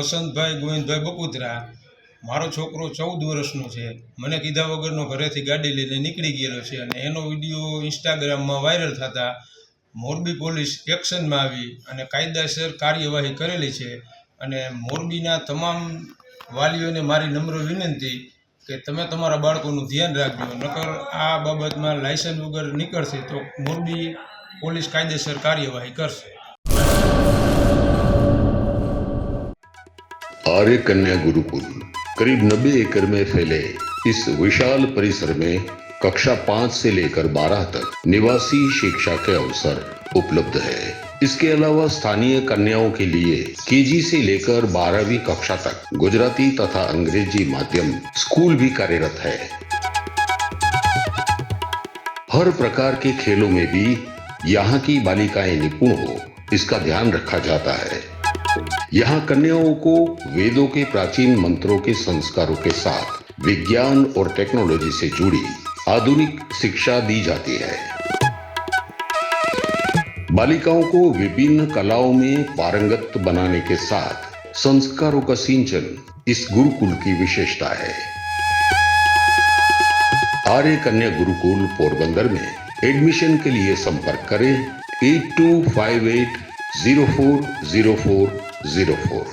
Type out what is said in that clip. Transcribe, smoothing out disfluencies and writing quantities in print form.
વસંતભાઈ ગોવિંદભાઈ બકુતરા. મારો છોકરો 14 વર્ષનો છે. મને કીધા વગરનો ઘરેથી ગાડી લઈને નીકળી ગયેલો છે અને એનો વિડીયો ઇન્સ્ટાગ્રામમાં વાયરલ થતા મોરબી પોલીસ એક્શનમાં આવી અને કાયદેસર કાર્યવાહી કરેલી છે. અને મોરબીના તમામ વાલીઓને મારી નમ્ર વિનંતી કે તમે તમારા બાળકોનું ધ્યાન રાખજો, નકર આ બાબતમાં લાયસન્સ વગર નીકળશે તો મોરબી पुलिस कायदेसर कार्यवाही करसे। आर्य कन्या गुरुकुल करीब 90 एकड़ में फैले इस विशाल परिसर में कक्षा 5 से लेकर 12 तक निवासी शिक्षा के अवसर उपलब्ध है। इसके अलावा स्थानीय कन्याओं के लिए केजी से लेकर 12वीं कक्षा तक गुजराती तथा अंग्रेजी माध्यम स्कूल भी कार्यरत है। हर प्रकार के खेलों में भी यहाँ की बालिकाएं निपुण हो, इसका ध्यान रखा जाता है। यहाँ कन्याओं को वेदों के प्राचीन मंत्रों के संस्कारों के साथ विज्ञान और टेक्नोलॉजी से जुड़ी आधुनिक शिक्षा दी जाती है। बालिकाओं को विभिन्न कलाओं में पारंगत बनाने के साथ संस्कारों का सिंचन इस गुरुकुल की विशेषता है। आर्य कन्या गुरुकुल पोरबंदर में एडमिशन के लिए संपर्क करें 8258040404।